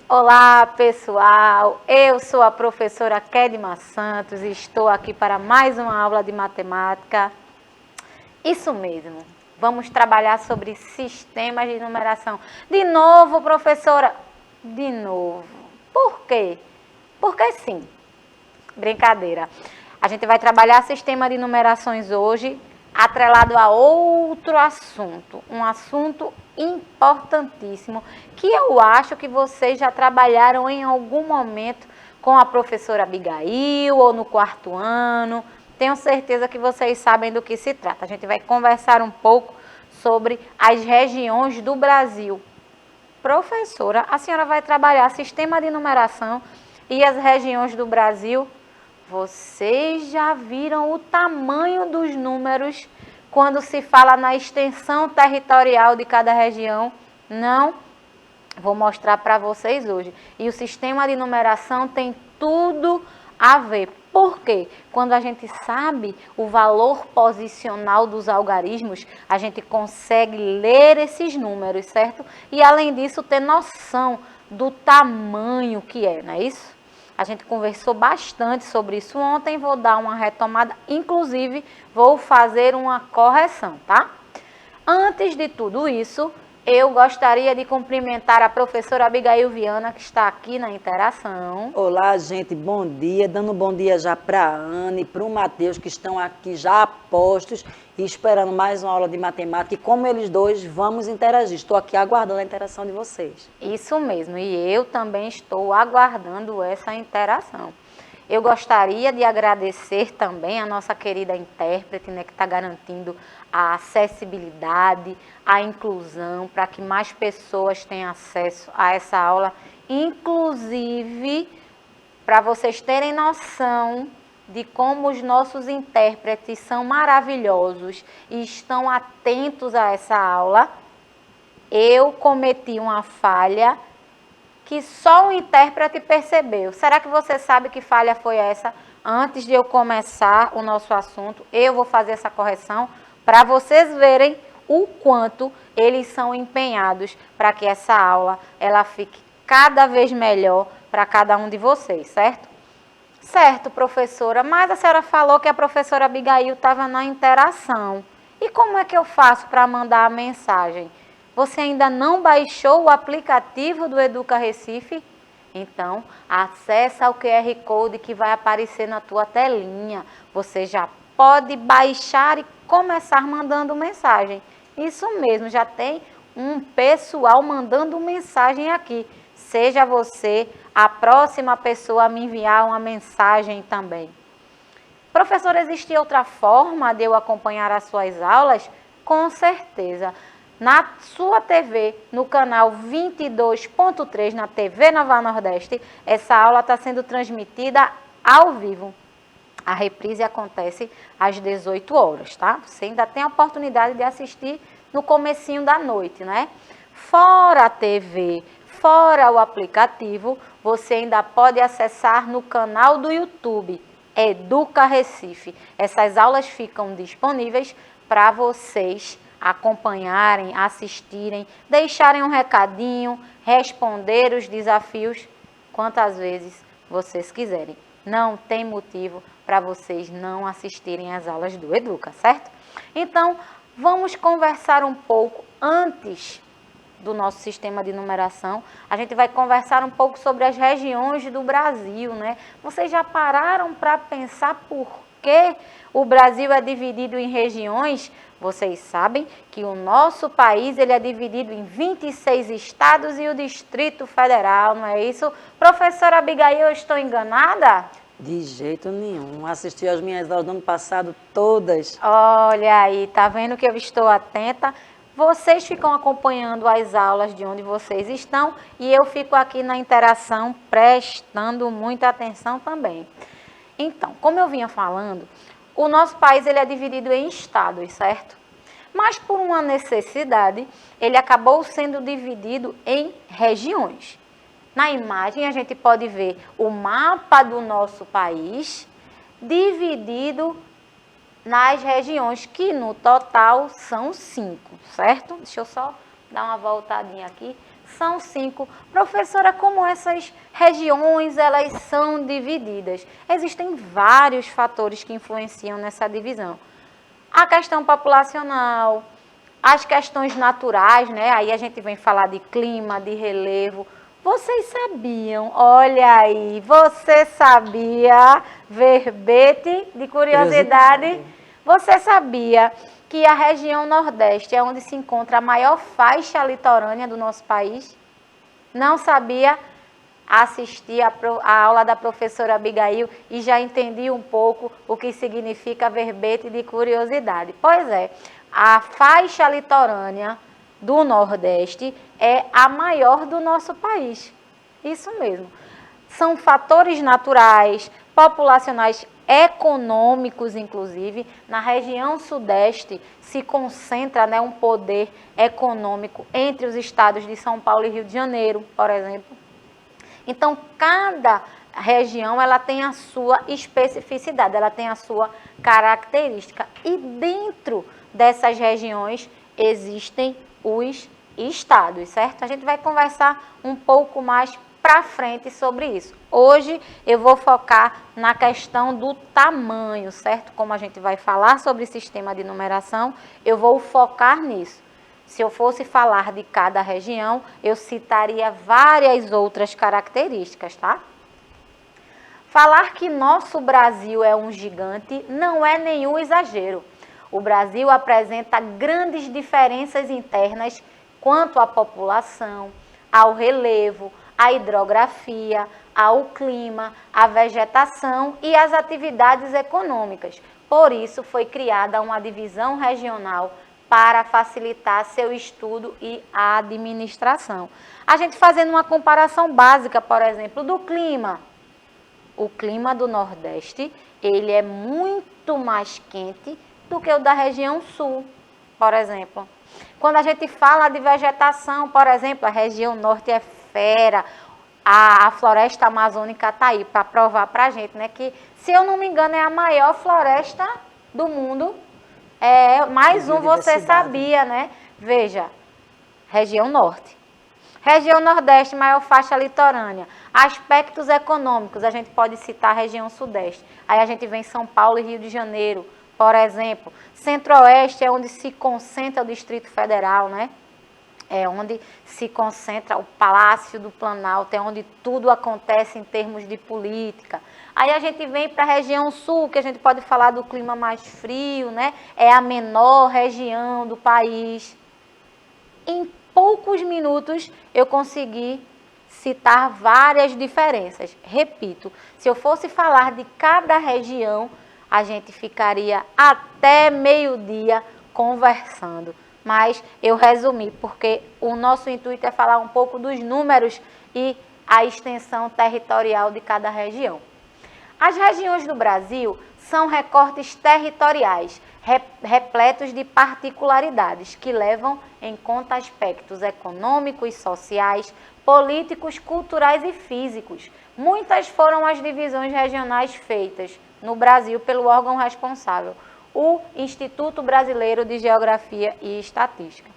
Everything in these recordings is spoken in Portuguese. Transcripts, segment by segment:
Olá pessoal, eu sou a professora Kedma Santos e estou aqui para mais uma aula de matemática. Isso mesmo, vamos trabalhar sobre sistemas de numeração. De novo, professora, de novo. Por quê? Porque sim, brincadeira. A gente vai trabalhar sistema de numerações hoje, atrelado a outro assunto, um assunto importantíssimo, que eu acho que vocês já trabalharam em algum momento com a professora Abigail ou no quarto ano. Tenho certeza que vocês sabem do que se trata. A gente vai conversar um pouco sobre as regiões do Brasil. Professora, a senhora vai trabalhar sistema de numeração e as regiões do Brasil. Vocês já viram o tamanho dos números quando se fala na extensão territorial de cada região? Não? Vou mostrar para vocês hoje. E o sistema de numeração tem tudo a ver. Por quê? Quando a gente sabe o valor posicional dos algarismos, a gente consegue ler esses números, certo? E além disso, ter noção do tamanho que é, não é isso? A gente conversou bastante sobre isso ontem, vou dar uma retomada, inclusive vou fazer uma correção, tá? Antes de tudo isso, eu gostaria de cumprimentar a professora Abigail Viana, que está aqui na interação. Olá, gente, bom dia. Dando um bom dia já para a Ana e para o Matheus, que estão aqui já a postos e esperando mais uma aula de matemática. E como eles dois, vamos interagir. Estou aqui aguardando a interação de vocês. Isso mesmo, e eu também estou aguardando essa interação. Eu gostaria de agradecer também a nossa querida intérprete, né, que está garantindo a acessibilidade, a inclusão, para que mais pessoas tenham acesso a essa aula. Inclusive, para vocês terem noção de como os nossos intérpretes são maravilhosos e estão atentos a essa aula, eu cometi uma falha que só o intérprete percebeu. Será que você sabe que falha foi essa? Antes de eu começar o nosso assunto, eu vou fazer essa correção para vocês verem o quanto eles são empenhados para que essa aula ela fique cada vez melhor para cada um de vocês, certo? Certo, professora, mas a senhora falou que a professora Abigail estava na interação. E como é que eu faço para mandar a mensagem? Você ainda não baixou o aplicativo do Educa Recife? Então, acessa o QR Code que vai aparecer na tua telinha. Você já pode baixar e começar mandando mensagem. Isso mesmo, já tem um pessoal mandando mensagem aqui. Seja você a próxima pessoa a me enviar uma mensagem também. Professor, existe outra forma de eu acompanhar as suas aulas? Com certeza. Na sua TV, no canal 22.3, na TV Nova Nordeste, essa aula está sendo transmitida ao vivo. A reprise acontece às 18 horas, tá? Você ainda tem a oportunidade de assistir no comecinho da noite, né? Fora a TV, fora o aplicativo, você ainda pode acessar no canal do YouTube, Educa Recife. Essas aulas ficam disponíveis para vocês acompanharem, assistirem, deixarem um recadinho, responder os desafios quantas vezes vocês quiserem. Não tem motivo para vocês não assistirem às aulas do Educa, certo? Então, vamos conversar um pouco antes do nosso sistema de numeração. A gente vai conversar um pouco sobre as regiões do Brasil, né? Vocês já pararam para pensar por que o Brasil é dividido em regiões? Vocês sabem que o nosso país ele é dividido em 26 estados e o Distrito Federal, não é isso? Professora Abigail, eu estou enganada? De jeito nenhum. Assisti às minhas aulas do ano passado todas. Olha aí, tá vendo que eu estou atenta? Vocês ficam acompanhando as aulas de onde vocês estão e eu fico aqui na interação prestando muita atenção também. Então, como eu vinha falando, o nosso país ele é dividido em estados, certo? Mas por uma necessidade, ele acabou sendo dividido em regiões. Na imagem a gente pode ver o mapa do nosso país dividido nas regiões, que no total são 5, certo? Deixa eu só dar uma voltadinha aqui. São 5. Professora, como essas regiões elas são divididas? Existem vários fatores que influenciam nessa divisão. A questão populacional, as questões naturais, né? Aí a gente vem falar de clima, de relevo. Vocês sabiam, olha aí, você sabia, verbete de curiosidade, você sabia que a região Nordeste é onde se encontra a maior faixa litorânea do nosso país? Não sabia? Assisti a aula da professora Abigail e já entendi um pouco o que significa verbete de curiosidade. Pois é, a faixa litorânea do Nordeste é a maior do nosso país. Isso mesmo. São fatores naturais, populacionais, econômicos, inclusive. Na região Sudeste se concentra, né, um poder econômico entre os estados de São Paulo e Rio de Janeiro, por exemplo. Então, cada região ela tem a sua especificidade, ela tem a sua característica. E dentro dessas regiões existem os estados, certo? A gente vai conversar um pouco mais para frente sobre isso. Hoje eu vou focar na questão do tamanho, certo? Como a gente vai falar sobre sistema de numeração, eu vou focar nisso. Se eu fosse falar de cada região, eu citaria várias outras características, tá? Falar que nosso Brasil é um gigante não é nenhum exagero. O Brasil apresenta grandes diferenças internas quanto à população, ao relevo, à hidrografia, ao clima, à vegetação e às atividades econômicas. Por isso, foi criada uma divisão regional para facilitar seu estudo e administração. A gente fazendo uma comparação básica, por exemplo, do clima. O clima do Nordeste, ele é muito mais quente do que o da região Sul, por exemplo. Quando a gente fala de vegetação, por exemplo, a região Norte é fera, a floresta amazônica está aí para provar para a gente, né, que, se eu não me engano, é a maior floresta do mundo. Mais um você sabia, né? Veja, região Norte. Região Nordeste, maior faixa litorânea. Aspectos econômicos, a gente pode citar a região Sudeste. Aí a gente vem São Paulo e Rio de Janeiro, por exemplo. Centro-Oeste é onde se concentra o Distrito Federal, né? É onde se concentra o Palácio do Planalto, é onde tudo acontece em termos de política. Aí a gente vem para a região Sul, que a gente pode falar do clima mais frio, né? É a menor região do país. Em poucos minutos eu consegui citar várias diferenças. Repito, se eu fosse falar de cada região, a gente ficaria até meio-dia conversando. Mas eu resumi, porque o nosso intuito é falar um pouco dos números e a extensão territorial de cada região. As regiões do Brasil são recortes territoriais, repletos de particularidades, que levam em conta aspectos econômicos, sociais, políticos, culturais e físicos. Muitas foram as divisões regionais feitas no Brasil pelo órgão responsável, o Instituto Brasileiro de Geografia e Estatística.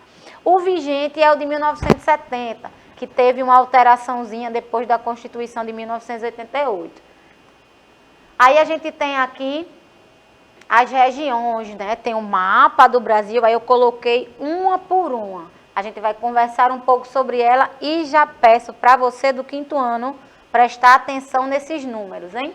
O vigente é o de 1970, que teve uma alteraçãozinha depois da Constituição de 1988. Aí a gente tem aqui as regiões, né? Tem o mapa do Brasil, aí eu coloquei uma por uma. A gente vai conversar um pouco sobre ela e já peço para você do 5º ano prestar atenção nesses números, hein?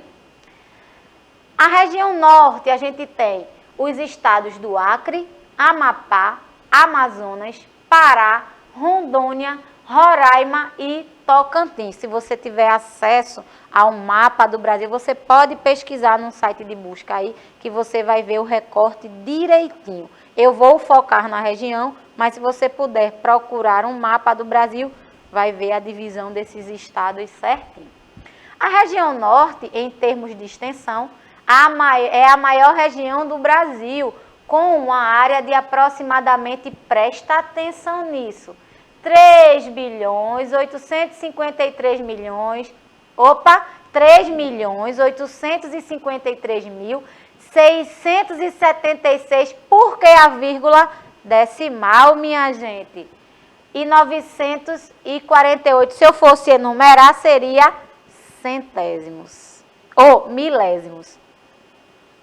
A região Norte, a gente tem os estados do Acre, Amapá, Amazonas, Pará, Rondônia, Roraima e Tocantins. Se você tiver acesso ao mapa do Brasil, você pode pesquisar no site de busca aí, que você vai ver o recorte direitinho. Eu vou focar na região, mas se você puder procurar um mapa do Brasil, vai ver a divisão desses estados certinho. A região Norte, em termos de extensão, é a maior região do Brasil, com uma área de aproximadamente, presta atenção nisso, 3.853.000.000, 3.853.676. Por que a vírgula? Decimal, minha gente. E 948, se eu fosse enumerar, seria centésimos ou milésimos.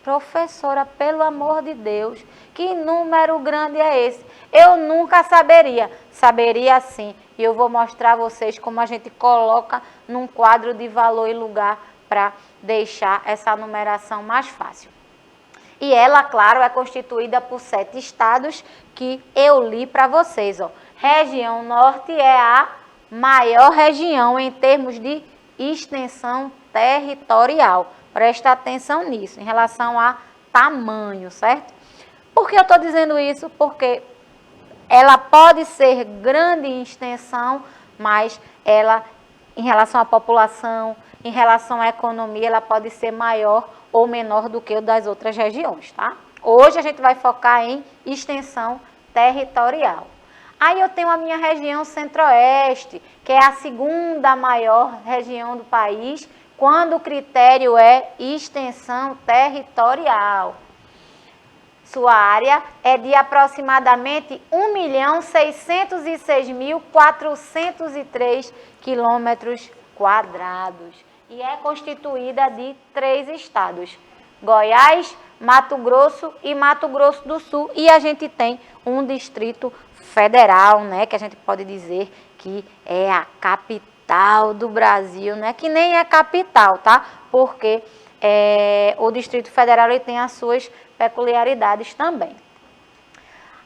Professora, pelo amor de Deus, que número grande é esse? Eu nunca saberia. Saberia sim. E eu vou mostrar a vocês como a gente coloca num quadro de valor e lugar para deixar essa numeração mais fácil. E ela, claro, é constituída por 7 estados que eu li para vocês. Ó. Região Norte é a maior região em termos de extensão territorial. Presta atenção nisso, em relação a tamanho, certo? Por que eu estou dizendo isso? Porque ela pode ser grande em extensão, mas ela, em relação à população, em relação à economia, ela pode ser maior ou menor do que o das outras regiões, tá? Hoje a gente vai focar em extensão territorial. Aí eu tenho a minha região centro-oeste, que é a segunda maior região do país, quando o critério é extensão territorial. Sua área é de aproximadamente 1.606.403 quilômetros quadrados e é constituída de 3 estados, Goiás, Mato Grosso e Mato Grosso do Sul. E a gente tem um distrito federal, né, que a gente pode dizer que é a capital do Brasil, né, que nem é capital, tá? Porque o Distrito Federal ele tem as suas peculiaridades também.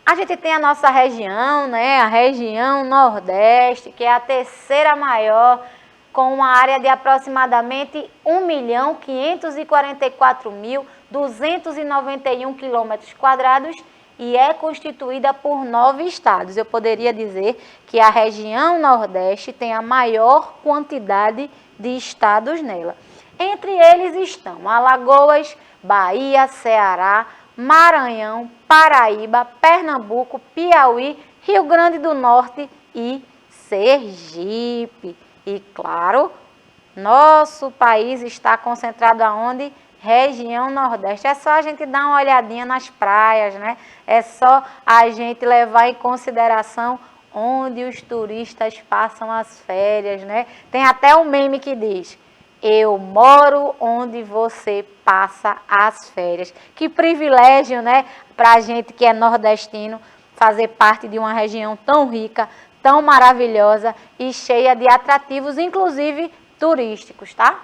A gente tem a nossa região, né, a região Nordeste, que é a terceira maior, com uma área de aproximadamente 1.544.291 quilômetros quadrados e é constituída por 9 estados. Eu poderia dizer que a região Nordeste tem a maior quantidade de estados nela. Entre eles estão Alagoas, Bahia, Ceará, Maranhão, Paraíba, Pernambuco, Piauí, Rio Grande do Norte e Sergipe. E claro, nosso país está concentrado aonde? Região Nordeste. É só a gente dar uma olhadinha nas praias, né? É só a gente levar em consideração onde os turistas passam as férias, né? Tem até um meme que diz: eu moro onde você passa as férias. Que privilégio, né? Para a gente que é nordestino, fazer parte de uma região tão rica, tão maravilhosa e cheia de atrativos, inclusive turísticos, tá?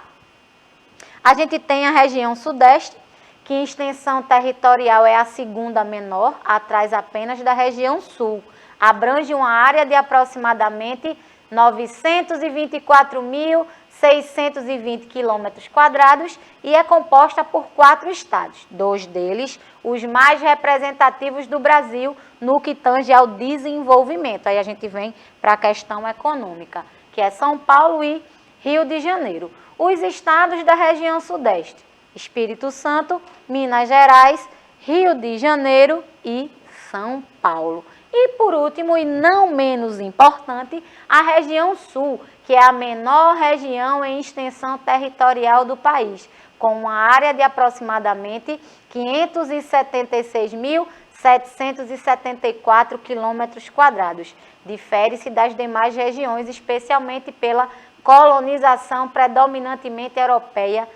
A gente tem a região Sudeste, que em extensão territorial é a segunda menor, atrás apenas da região Sul. Abrange uma área de aproximadamente 924.620 quilômetros quadrados e é composta por 4 estados, 2 deles os mais representativos do Brasil no que tange ao desenvolvimento. Aí a gente vem para a questão econômica, que é São Paulo e Rio de Janeiro. Os estados da região Sudeste: Espírito Santo, Minas Gerais, Rio de Janeiro e São Paulo. E por último, e não menos importante, a região Sul, que é a menor região em extensão territorial do país, com uma área de aproximadamente 576.774 quilômetros quadrados. Difere-se das demais regiões, especialmente pela colonização predominantemente europeia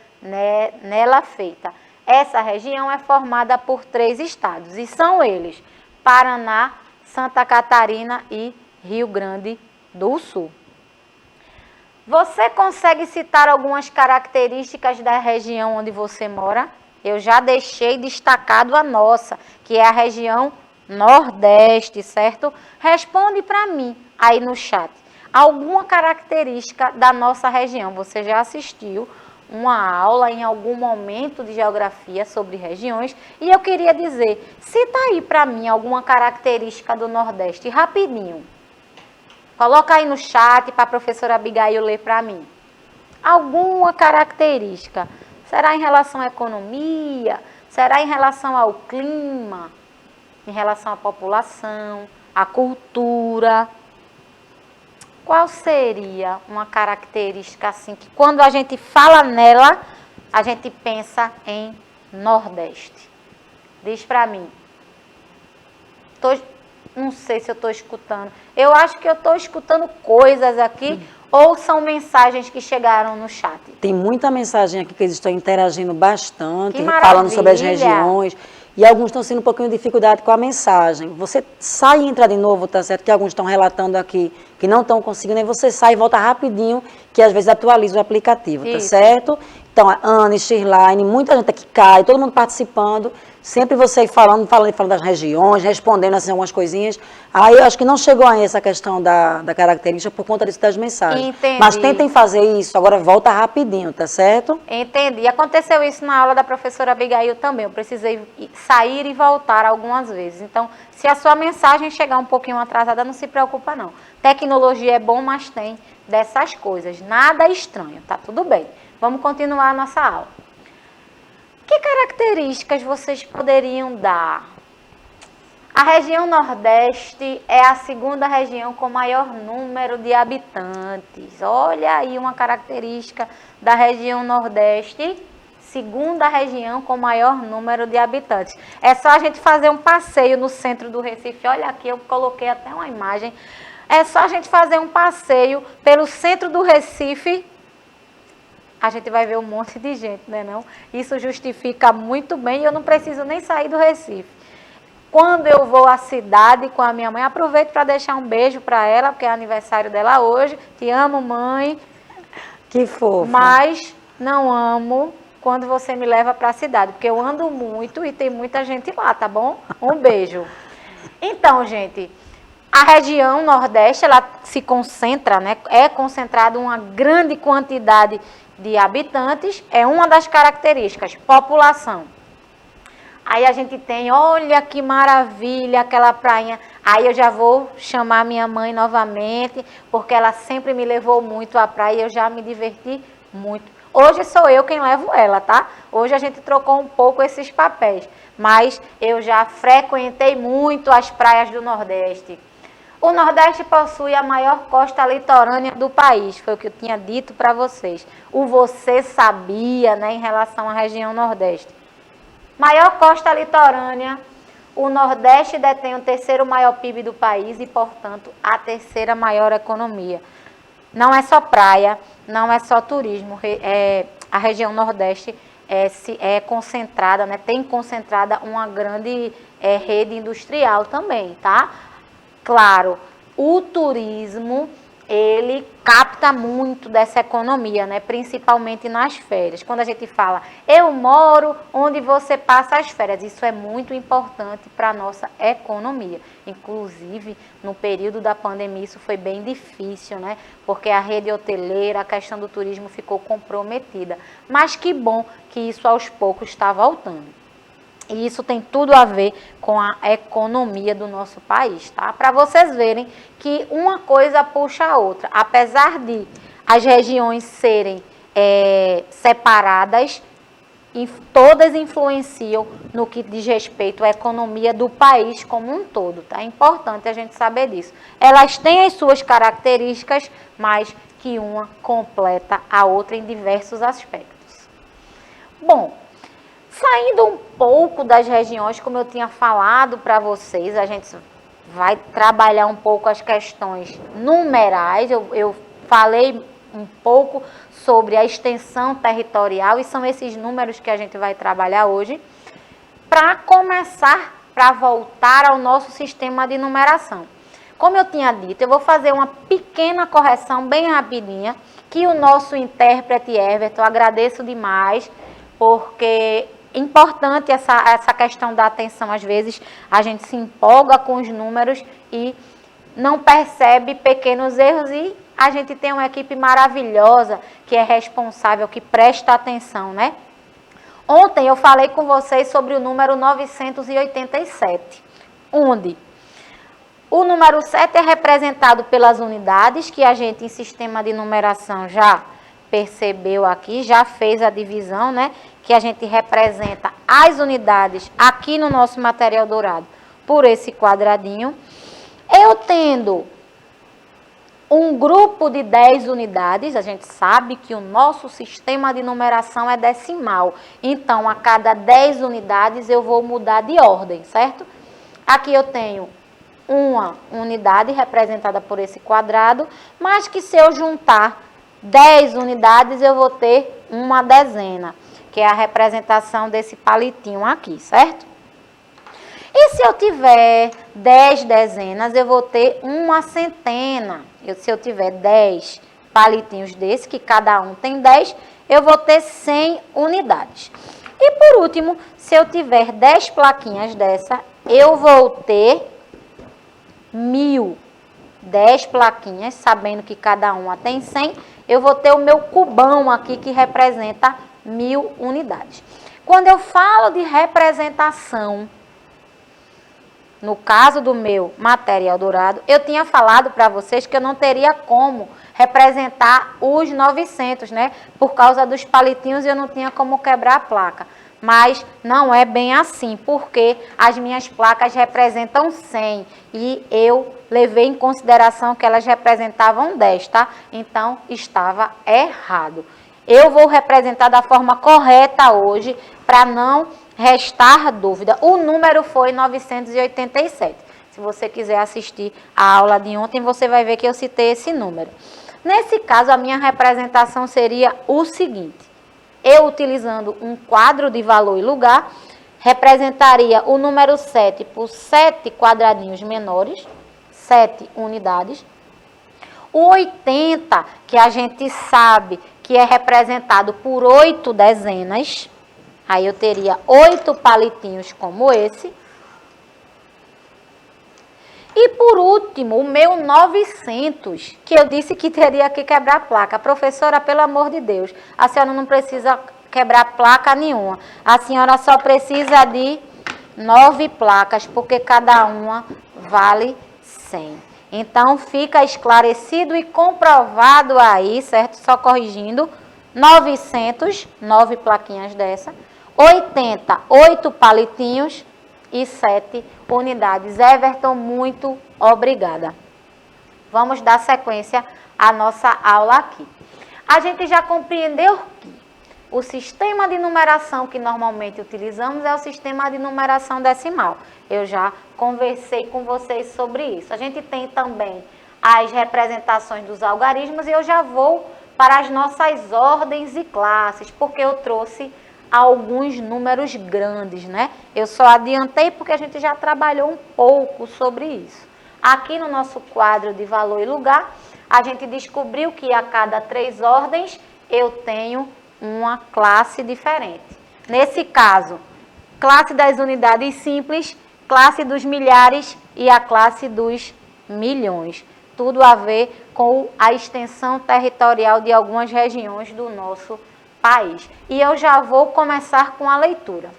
nela feita. Essa região é formada por 3 estados, e são eles: Paraná, Santa Catarina e Rio Grande do Sul. Você consegue citar algumas características da região onde você mora? Eu já deixei destacado a nossa, que é a região Nordeste, certo? Responde para mim aí no chat. Alguma característica da nossa região? Você já assistiu uma aula em algum momento de geografia sobre regiões e eu queria dizer, cita aí para mim alguma característica do Nordeste, rapidinho. Coloca aí no chat para a professora Abigail ler para mim. Alguma característica? Será em relação à economia? Será em relação ao clima? Em relação à população? À cultura? qual seria uma característica assim que quando a gente fala nela, a gente pensa em Nordeste? Diz para mim. Não sei se eu estou escutando. Eu acho que eu estou escutando coisas aqui ou são mensagens que chegaram no chat. Tem muita mensagem aqui que eles estão interagindo bastante, Que falando sobre as maravilha. regiões. E alguns estão sendo um pouquinho de dificuldade com a mensagem. Você sai e entra de novo, tá certo? Que alguns estão relatando aqui que não estão conseguindo. Aí você sai e volta rapidinho, que às vezes atualiza o aplicativo, tá certo? Então, a Anne, Shirline, muita gente aqui cai, todo mundo participando. Sempre você falando das regiões, respondendo assim algumas coisinhas. Aí eu acho que não chegou aí essa questão da característica por conta disso das mensagens. Entendi. Mas tentem fazer isso, agora volta rapidinho, tá certo? Entendi. Aconteceu isso na aula da professora Abigail também. Eu precisei sair e voltar algumas vezes. Então, se a sua mensagem chegar um pouquinho atrasada, não se preocupa não. Tecnologia é bom, mas tem dessas coisas. Nada estranho, tá tudo bem. Vamos continuar a nossa aula. Que características vocês poderiam dar? A região Nordeste é a segunda região com maior número de habitantes. Olha aí uma característica da região Nordeste, segunda região com maior número de habitantes. É só a gente fazer um passeio no centro do Recife. Olha aqui, eu coloquei até uma imagem. É só a gente fazer um passeio pelo centro do Recife. A gente vai ver um monte de gente, né não? Isso justifica muito bem e eu não preciso nem sair do Recife. Quando eu vou à cidade com a minha mãe, aproveito para deixar um beijo para ela, porque é aniversário dela hoje. Te amo, mãe. Que fofo. Mas não amo quando você me leva para a cidade, porque eu ando muito e tem muita gente lá, tá bom? Um beijo. Então, gente, a região Nordeste, ela se concentra, né? É concentrada uma grande quantidade de habitantes, é uma das características, população. Aí a gente tem, olha que maravilha, aquela prainha. Aí eu já vou chamar minha mãe novamente, porque ela sempre me levou muito à praia e eu já me diverti muito. Hoje sou eu quem levo ela, tá? Hoje a gente trocou um pouco esses papéis, mas eu já frequentei muito as praias do Nordeste. O Nordeste possui a maior costa litorânea do país, foi o que eu tinha dito para vocês. O você sabia, né, em relação à região Nordeste. Maior costa litorânea, o Nordeste detém o terceiro maior PIB do país e, portanto, a terceira maior economia. Não é só praia, não é só turismo, a região Nordeste é concentrada, né, tem concentrada uma grande rede industrial também, tá? Claro, o turismo, ele capta muito dessa economia, né? Principalmente nas férias. Quando a gente fala, eu moro onde você passa as férias, isso é muito importante para a nossa economia. Inclusive, no período da pandemia, isso foi bem difícil, né? Porque a rede hoteleira, a questão do turismo ficou comprometida. Mas que bom que isso aos poucos está voltando. E isso tem tudo a ver com a economia do nosso país, tá? Para vocês verem que uma coisa puxa a outra. Apesar de as regiões serem separadas, todas influenciam no que diz respeito à economia do país como um todo, tá? É importante a gente saber disso. Elas têm as suas características, mas que uma completa a outra em diversos aspectos. Bom, saindo um pouco das regiões, como eu tinha falado para vocês, a gente vai trabalhar um pouco as questões numerais. Eu falei um pouco sobre a extensão territorial e são esses números que a gente vai trabalhar hoje. Para começar, para voltar ao nosso sistema de numeração. Como eu tinha dito, eu vou fazer uma pequena correção bem rapidinha, que o nosso intérprete Everton, agradeço demais, porque importante essa questão da atenção. Às vezes a gente se empolga com os números e não percebe pequenos erros e a gente tem uma equipe maravilhosa que é responsável, que presta atenção, né? Ontem eu falei com vocês sobre o número 987, onde o número 7 é representado pelas unidades, que a gente em sistema de numeração já percebeu aqui, já fez a divisão, né? Que a gente representa as unidades aqui no nosso material dourado por esse quadradinho. Eu tendo Um grupo de 10 unidades, a gente sabe que o nosso sistema de numeração é decimal. Então, a cada 10 unidades eu vou mudar de ordem, certo? Aqui eu tenho uma unidade representada por esse quadrado, mas que se eu juntar 10 unidades eu vou ter uma dezena, que é a representação desse palitinho aqui, certo? E se eu tiver 10 dezenas, eu vou ter uma centena. Se eu tiver 10 palitinhos desse, que cada um tem 10, eu vou ter 100 unidades. E por último, se eu tiver 10 plaquinhas dessa, eu vou ter 1000. 10 plaquinhas, sabendo que cada uma tem 100, eu vou ter o meu cubão aqui que representa 1000 unidades. Quando eu falo de representação, no caso do meu material dourado, eu tinha falado para vocês que eu não teria como representar os 900, né? Por causa dos palitinhos eu não tinha como quebrar a placa. Mas não é bem assim, porque as minhas placas representam 100 e eu levei em consideração que elas representavam 10, tá? Então, estava errado. Eu vou representar da forma correta hoje, para não restar dúvida. O número foi 987. Se você quiser assistir a aula de ontem, você vai ver que eu citei esse número. Nesse caso, a minha representação seria o seguinte. Eu, utilizando um quadro de valor e lugar, representaria o número 7 por 7 quadradinhos menores, 7 unidades. O 80, que a gente sabe que é representado por 8 dezenas, aí eu teria 8 palitinhos como esse. E por último, o meu 900, que eu disse que teria que quebrar placa. Professora, pelo amor de Deus, a senhora não precisa quebrar placa nenhuma. A senhora só precisa de 9 placas, porque cada uma vale 100. Então, fica esclarecido e comprovado aí, certo? Só corrigindo, 900, 9 plaquinhas dessa, 80, 8 palitinhos e 7 unidades. Everton, muito obrigada. Vamos dar sequência à nossa aula aqui. A gente já compreendeu que o sistema de numeração que normalmente utilizamos é o sistema de numeração decimal. Eu já conversei com vocês sobre isso. A gente tem também as representações dos algarismos e eu já vou para as nossas ordens e classes, porque eu trouxe alguns números grandes, né? Eu só adiantei porque a gente já trabalhou um pouco sobre isso. Aqui no nosso quadro de valor e lugar, a gente descobriu que a cada 3 ordens eu tenho uma classe diferente. Nesse caso, classe das unidades simples, classe dos milhares e a classe dos milhões. Tudo a ver com a extensão territorial de algumas regiões do nosso país. E eu já vou começar com a leitura.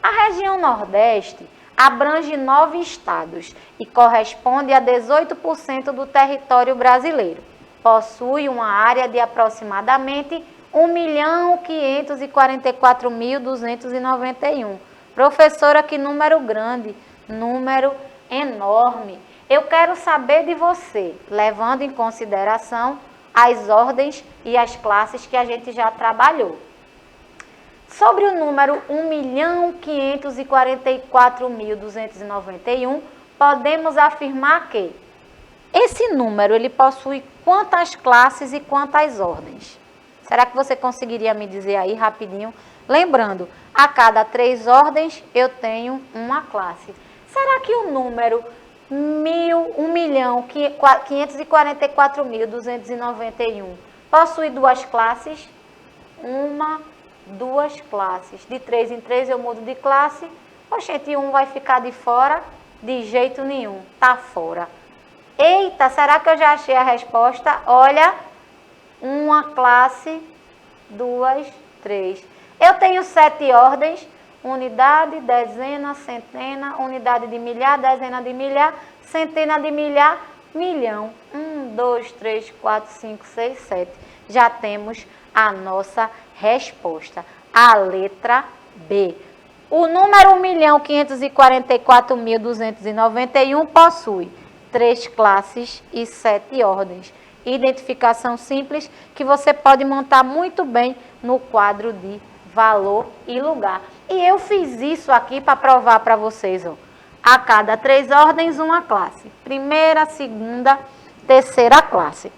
A região Nordeste abrange 9 estados e corresponde a 18% do território brasileiro. Possui uma área de aproximadamente 1.544.291. Professora, que número grande, número enorme. Eu quero saber de você, levando em consideração as ordens e as classes que a gente já trabalhou. Sobre o número 1.544.291, podemos afirmar que esse número ele possui quantas classes e quantas ordens? Será que você conseguiria me dizer aí rapidinho? Lembrando, a cada 3 ordens eu tenho uma classe. Será que o número 1.544.291 possui 2 classes? 2 classes. De 3 em 3 eu mudo de classe. Oxente, um vai ficar de fora? De jeito nenhum, tá fora. Eita, será que eu já achei a resposta? Olha, uma classe, 2, 3. Eu tenho 7 ordens. Unidade, dezena, centena, unidade de milhar, dezena de milhar, centena de milhar, milhão. 1, 2, 3, 4, 5, 6, 7. Já temos a nossa resposta. A letra B. O número 1.544.291 possui 3 classes e 7 ordens. Identificação simples que você pode montar muito bem no quadro de valor e lugar. E eu fiz isso aqui para provar para vocês, ó. A cada 3 ordens, uma classe. Primeira, segunda, terceira classe.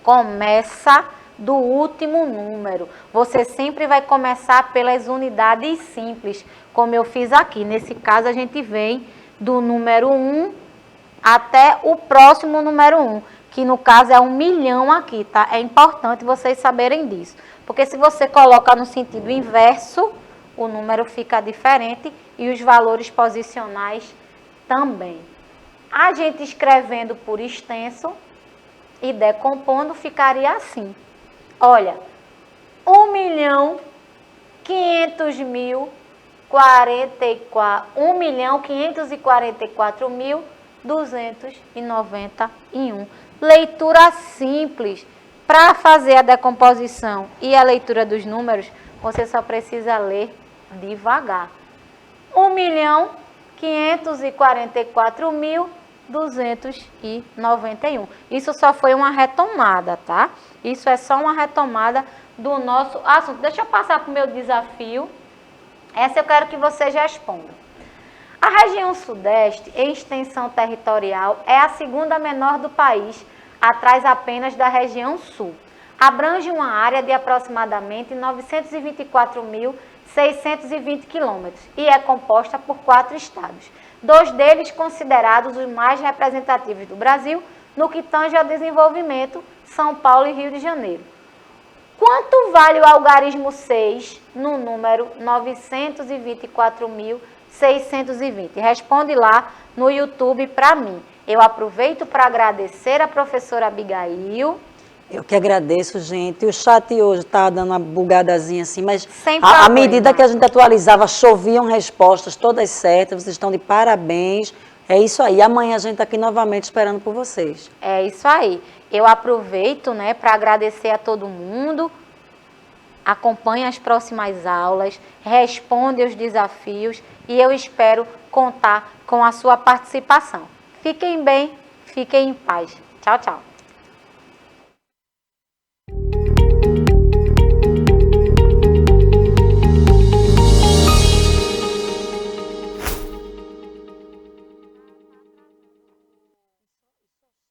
Começa do último número. Você sempre vai começar pelas unidades simples, como eu fiz aqui. Nesse caso, a gente vem do número 1 até o próximo número 1, que no caso é 1 milhão aqui, tá? É importante vocês saberem disso, porque se você coloca no sentido inverso, o número fica diferente e os valores posicionais também. A gente escrevendo por extenso e decompondo ficaria assim. Olha, 1.544.291. Leitura simples. Para fazer a decomposição e a leitura dos números, você só precisa ler devagar. 1.544.291. Isso só foi uma retomada, tá? Isso é só uma retomada do nosso assunto. Deixa eu passar para o meu desafio. Essa eu quero que vocês respondam. A região sudeste, em extensão territorial, é a segunda menor do país, atrás apenas da região sul. Abrange uma área de aproximadamente 924.620 quilômetros e é composta por 4 estados, 2 deles considerados os mais representativos do Brasil, no que tange ao desenvolvimento, São Paulo e Rio de Janeiro. Quanto vale o algarismo 6 no número 924.620? Responde lá no YouTube para mim. Eu aproveito para agradecer a professora Abigail. Eu que agradeço, gente. O chat hoje está dando uma bugadazinha assim, mas à medida que a gente atualizava, choviam respostas todas certas. Vocês estão de parabéns. É isso aí. Amanhã a gente está aqui novamente esperando por vocês. É isso aí. Eu aproveito, né, para agradecer a todo mundo. Acompanhe as próximas aulas, responde os desafios e eu espero contar com a sua participação. Fiquem bem, fiquem em paz. Tchau, tchau.